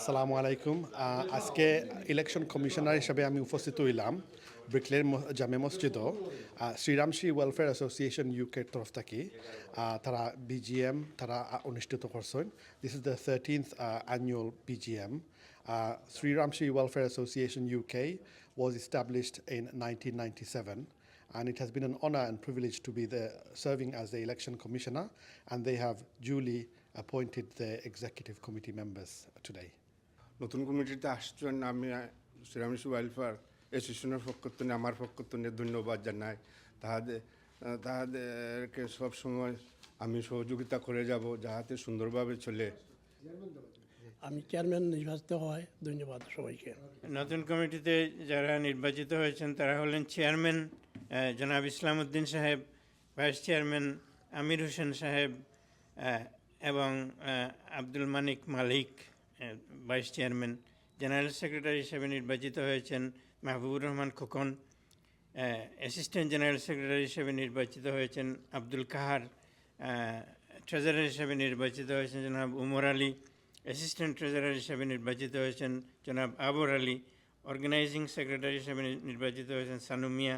আসসালামু আলাইকুম। আজকে ইলেকশন কমিশনার হিসাবে আমি উপস্থিত হইলাম ব্রিকলেন জামে মসজিদও শ্রীরামশী ওয়েলফেয়ার অ্যাসোসিয়েশন ইউকের তরফ থেকে তারা বিজিএম তারা অনুষ্ঠিত করছেন। This is the 13th annual BGM. Sriramshi Welfare Association UK was established in 1997, and it has been an honor and privilege to be serving as the election commissioner, and they have duly appointed the executive committee members today. নতুন কমিটিতে আসছেন আমি শ্রীরামশী welfare অ্যাসোসিয়েশনের পক্ষ থেকে আমার পক্ষ থেকে ধন্যবাদ জানাই। তাদেরকে সবসময় আমি সহযোগিতা করে যাব যাতে সুন্দরভাবে চলে। আমি চেয়ারম্যান নির্বাচিত হয়, ধন্যবাদ সবাইকে। নতুন কমিটিতে যারা নির্বাচিত হয়েছেন তারা হলেন চেয়ারম্যান জনাব ইসলাম উদ্দিন সাহেব, ভাইস চেয়ারম্যান আমির হোসেন সাহেব এবং আব্দুল মানিক মালিক ভাইস চেয়ারম্যান। জেনারেল সেক্রেটারি হিসেবে নির্বাচিত হয়েছেন Mahbubur Rahman Khokon. Assistant general secretary হিসেবে নির্বাচিত হয়েছেন আব্দুল কাহার। ট্রেজারার হিসেবে নির্বাচিত হয়েছেন জনাব উমর আলী। অ্যাসিস্ট্যান্ট ট্রেজারার হিসেবে নির্বাচিত হয়েছেন জনাব আবর আলী। অর্গানাইজিং সেক্রেটারি হিসেবে নির্বাচিত হয়েছেন সানুমিয়া।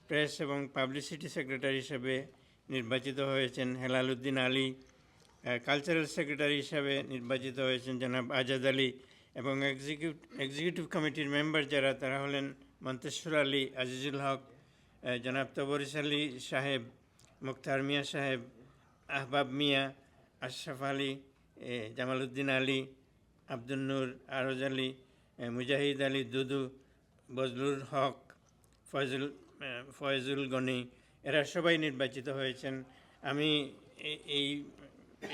প্রেস এবং পাবলিসিটি সেক্রেটারি হিসেবে নির্বাচিত হয়েছেন হেলাল উদ্দিন আলী। কালচারাল সেক্রেটারি হিসাবে নির্বাচিত হয়েছেন জনাব আজাদ আলী। এবং এক্সিকিউটিভ কমিটির মেম্বার যারা তারা হলেন মন্তেশ্বর আলী, আজিজুল হক, জনাব তবরিস আলী সাহেব, মুখতার মিয়া সাহেব, আহবাব মিয়া, আশরাফ আলী, জামালউদ্দিন আলী, আব্দুল নূর, আরজ আলী, মুজাহিদ আলী দুদু, বজলুর হক, ফয়জুল গনি, এরা সবাই নির্বাচিত হয়েছেন। আমি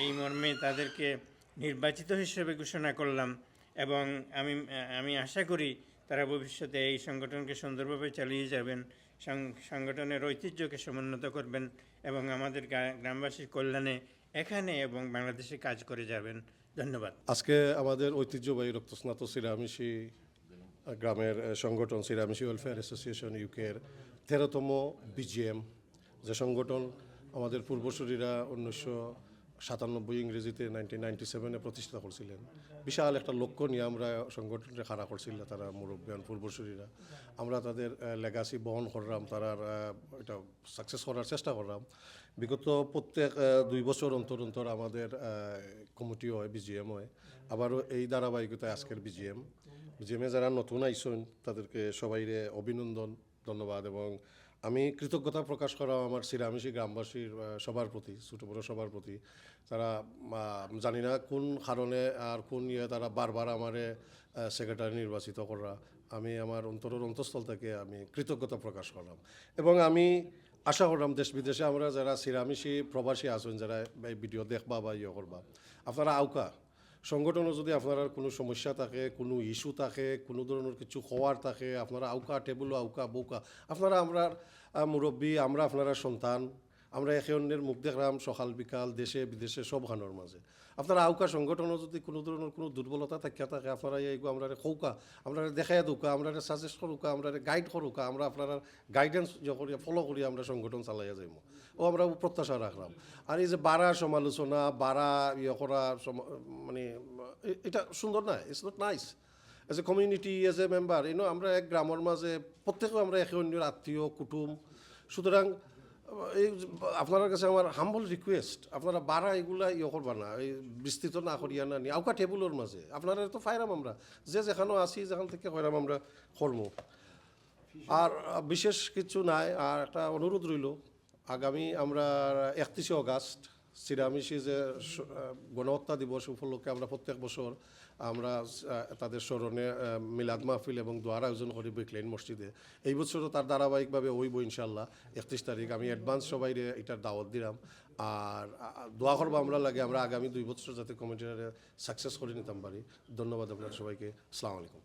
এই মর্মে তাদেরকে নির্বাচিত হিসেবে ঘোষণা করলাম এবং আমি আশা করি তারা ভবিষ্যতে এই সংগঠনকে সুন্দরভাবে চালিয়ে যাবেন, সংগঠনের ঐতিহ্যকে সমুন্নত করবেন এবং আমাদের গ্রামবাসীর কল্যাণে এখানে এবং বাংলাদেশে কাজ করে যাবেন। ধন্যবাদ। আজকে আমাদের ঐতিহ্যবাহী রক্তস্নাত শ্রীরামশী গ্রামের সংগঠন শ্রীরামশী ওয়েলফেয়ার অ্যাসোসিয়েশন ইউকের 13তম BGM, যে সংগঠন আমাদের পূর্বসূরীরা 1997 ইংরেজিতে 1997 প্রতিষ্ঠা করছিলেন। বিশাল একটা লক্ষ্য নিয়ে আমরা সংগঠনটা খাড়া করছিল, তারা মুরব্বিয়ান পূর্বসূরীরা। আমরা তাদের লেগাসি বহন করলাম, তারা এটা সাকসেস করার চেষ্টা করলাম। বিগত প্রত্যেক 2 বছর অন্তর অন্তর আমাদের কমিটি হয়, BGM হয়। আবারও এই ধারাবাহিকতায় আজকের BGM-এ যারা নতুন আইসেন তাদেরকে সবাইরে অভিনন্দন, ধন্যবাদ। এবং আমি কৃতজ্ঞতা প্রকাশ করা আমার শ্রীরামশী গ্রামবাসীর সবার প্রতি, ছোটো বড়ো সবার প্রতি। তারা জানি না কোন কারণে আর কোন তারা বারবার আমারে সেক্রেটারি নির্বাচিত করা, আমি আমার অন্তরের অন্তঃস্থল থেকে আমি কৃতজ্ঞতা প্রকাশ করলাম। এবং আমি আশা করলাম দেশ বিদেশে আমরা যারা শ্রীরামশী প্রবাসী আছেন, যারা এই ভিডিও দেখবা বা করবা, আপনারা আউকা সংগঠনও যদি আপনারা কোনো সমস্যা থাকে, কোনো ইস্যু থাকে, কোনো ধরনের কিছু হওয়ার থাকে, আপনারা আউকা টেবুলও আউকা বউকা, আপনারা আমরা মুরব্বী, আমরা আপনারা সন্তান, আমরা একে অন্যের মুখ দেখলাম সকাল বিকাল দেশে বিদেশে সব খানোর মাঝে। আপনারা আউকা সংগঠনও যদি কোনো ধরনের কোনো দুর্বলতা থাকিয়া থাকে, আপনারা এইগো আমরা কৌকা, আমরা দেখাইয়া দৌকা, আমরা সাজেস্ট করুকা, আমরা গাইড করুকা, আমরা আপনারা গাইডেন্স করি ফলো করি আমরা সংগঠন চালাইয়া যাইব ও আমরা প্রত্যাশা রাখলাম। আর এই যে বাড়া সমালোচনা, বাড়া করা মানে এটা সুন্দর না, it's not nice. As a community, as a member, আমরা এক গ্রামের মাঝে প্রত্যেকে আমরা একে অন্যের আত্মীয় কুটুম। সুতরাং এই আপনার কাছে আমার হাম্বল রিকোয়েস্ট, আপনারা বাড়া এগুলা করবা না, এই বিস্তৃত না করিয়া না নি আউকা টেবুলের মাঝে। আপনারা তো ফাইরাম আমরা যে যেখানেও আসি, যেখান থেকে হইরাম আমরা কর্ম। আর বিশেষ কিছু নাই। আর একটা অনুরোধ রইল, আগামী আমরা 31শে অগাস্ট শ্রীরামশী যে গণহত্যা দিবস উপলক্ষে আমরা প্রত্যেক বছর আমরা তাদের স্মরণে মিলাদ মাহফিল এবং দোয়ার আয়োজন করি ব্রিকলেন মসজিদে। এই বছরও তার ধারাবাহিকভাবে হইব ইনশাল্লাহ 31 তারিখ। আমি অ্যাডভান্স সবাইরে এটার দাওয়াত দিলাম। আর দোয়া করবো আমরা লাগে আমরা আগামী 2 বছর যাতে কমিটির সাকসেস করে নিতাম পারি। ধন্যবাদ আপনার সবাইকে। আসসালামু আলাইকুম।